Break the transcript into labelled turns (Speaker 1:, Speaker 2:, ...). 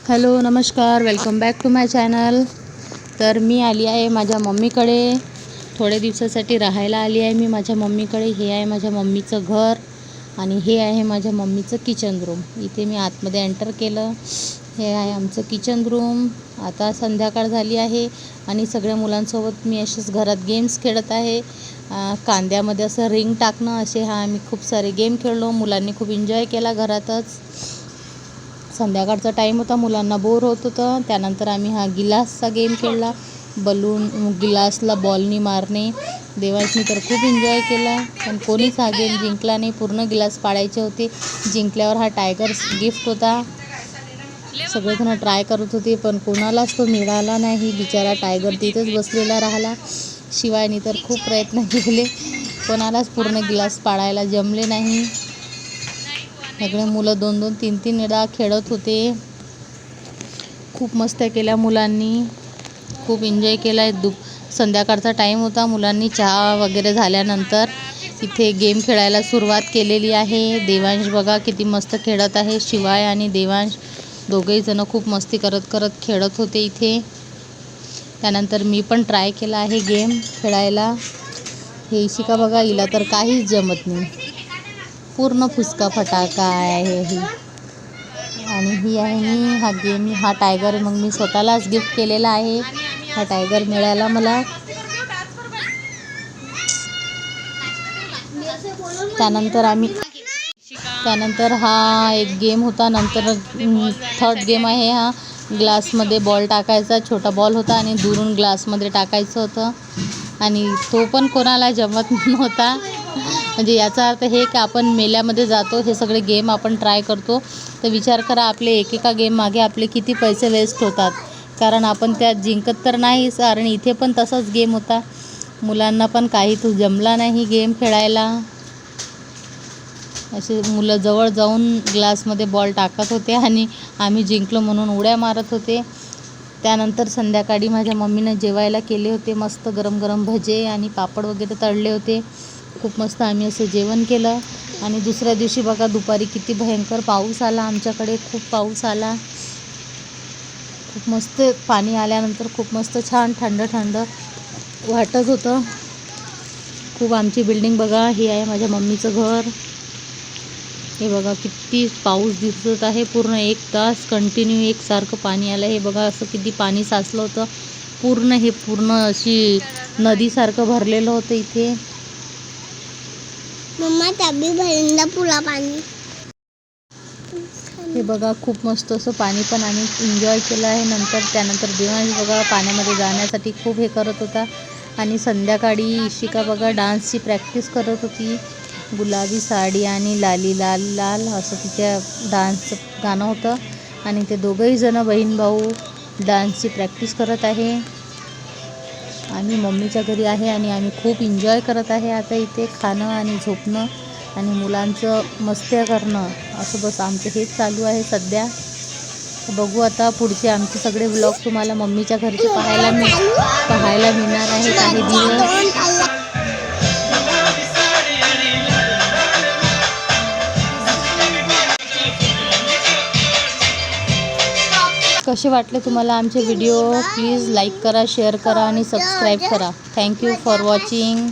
Speaker 1: Hello नमस्कार, welcome back to my channel. तर मी आली आहे माझ्या मम्मीकडे. थोड्या दिवसासाठी राहायला आली आहे मी माझ्या मम्मीकडे. हे आहे माझ्या मम्मीचं घर आणि हे आहे माझ्या मम्मीचं किचन रूम. इथे मी आतमध्ये एंटर केलं. हे आहे आमचं किचन रूम. आता संध्याकाळ झाली आहे आणि सगळ्या मुलांसोबत मी असेच घरात गेम्स खेळत आहे. कांद्यामध्ये असं रिंग टाकणं, असे आम्ही खूप सारे गेम खेळलो. मुलांनी खूप एन्जॉय केला घरातच. संध्याकाळचा टाईम होता, मुलांना बोर होत होतं. त्यानंतर आम्ही हा गिलासचा गेम खेळला. बलून गिलासला बॉलनी मारणे. देवांशनी तर खूप एन्जॉय केला, पण कोणीच हा गेम जिंकला नाही. पूर्ण गिलास पाडायचे होते. जिंकल्यावर हा टायगर गिफ्ट होता. सगळेजण ट्राय करत होते, पण कोणालाच तो मिळाला नाही. बिचारा टायगर तिथंच बसलेला राहिला. शिवायनी तर खूप प्रयत्न केले, कोणालाच पूर्ण गिलास पाडायला जमले नाही. सगळे मुलं 2-2, 3-3 वेळा खेळत होते. खूप मस्त्या केल्या मुलांनी, खूप एन्जॉय केला. संध्याकाळचा टाईम होता. मुलांनी चहा वगैरे झाल्यानंतर इथे गेम खेळायला सुरुवात केलेली आहे. देवांश बघा किती मस्त खेळत आहे. शिवाय आणि देवांश दोघेही जण खूप मस्ती करत करत खेळत होते इथे. त्यानंतर मी पण ट्राय केला आहे गेम खेळायला. हे इशिका बघा, हिला तर काहीच जमत नाही. पूर्ण फुसका फटाका आहे ही. आणि ही आहे मी. हा गेम, हा टायगर मग मी स्वतःलाच गिफ्ट केलेला आहे. हा टायगर मिळाला मला. त्यानंतर हा एक गेम होता. नंतर थर्ड गेम आहे हा. ग्लासमध्ये बॉल टाकायचा. छोटा बॉल होता आणि दुरून ग्लासमध्ये टाकायचं होतं आणि तो पण कोणाला जमत नव्हता. म्हणजे याचा अर्थ हे की आपण मेल्यामध्ये जातो, हे सगळे गेम आपण ट्राय करतो. तर विचार करा, आपले एकेका गेम मागे आपले किती पैसे वेस्ट होतात. कारण आपण त्यात जिंकत तर नाहीच. कारण इथे पण तसाच गेम होता. मुलांना पण काही तो जमला नाही गेम खेळायला. असे मुलं जवळ जाऊन ग्लासमध्ये बॉल टाकत होते आणि आम्ही जिंकलो म्हणून उड्या मारत होते. त्यानंतर संध्याकाळी माझ्या मम्मीनं जेवायला केले होते. मस्त गरम गरम भजे आणि पापड वगैरे तळले होते. खूप मस्त आम्ही असं जेवण केलं. आणि दुसऱ्या दिवशी बघा, दुपारी किती भयंकर पाऊस आला आमच्याकडे. खूप पाऊस आला. खूप मस्त पाणी आल्यानंतर खूप मस्त छान थंड थंड वाटत होतं. खूप आमची बिल्डिंग बघा. ही आहे माझ्या मम्मीचं घर. हे बघा किती पाऊस दिसत आहे. पूर्ण 1 तास कंटिन्यू एकसारखं पाणी आलं. हे बघा असं किती पाणी साचलं होतं. हे पूर्ण अशी नदीसारखं भरलेलं होतं इथे.
Speaker 2: मम्मा तभी भरिंदा पुरा पाणी.
Speaker 1: हे बघा खूप मस्त असं पाणी पण आम्ही एन्जॉय केलं आहे. त्यानंतर देवांश बघा पाण्यामध्ये जाण्यासाठी खूप हे करत होता. आणि संध्याकाळी इशिका बघा डान्सची प्रॅक्टिस करत होती. गुलाबी साडी आणि लाली लाल लाल असं तिच्या डान्सचं गाणं होतं. आणि ते दोघंही जण बहीण भाऊ डान्सची प्रॅक्टिस करत आहे. आम्ही मम्मीच्या घरी आहे आणि आम्ही खूप एन्जॉय करत आहे. आता इथे खाणं आणि झोपणं आणि मुलांचं मस्त्या करणं, असं बस आमचं हेच चालू आहे सध्या. बघू आता पुढचे आमचे सगळे व्लॉग तुम्हाला मम्मीच्या घरचे पाहायला मिळणार आहे काही दिवस. कसे वाटले तुम्हाला आमचे व्हिडिओ? प्लीज लाईक करा, शेअर करा आणि सबस्क्राईब करा. Thank you for watching.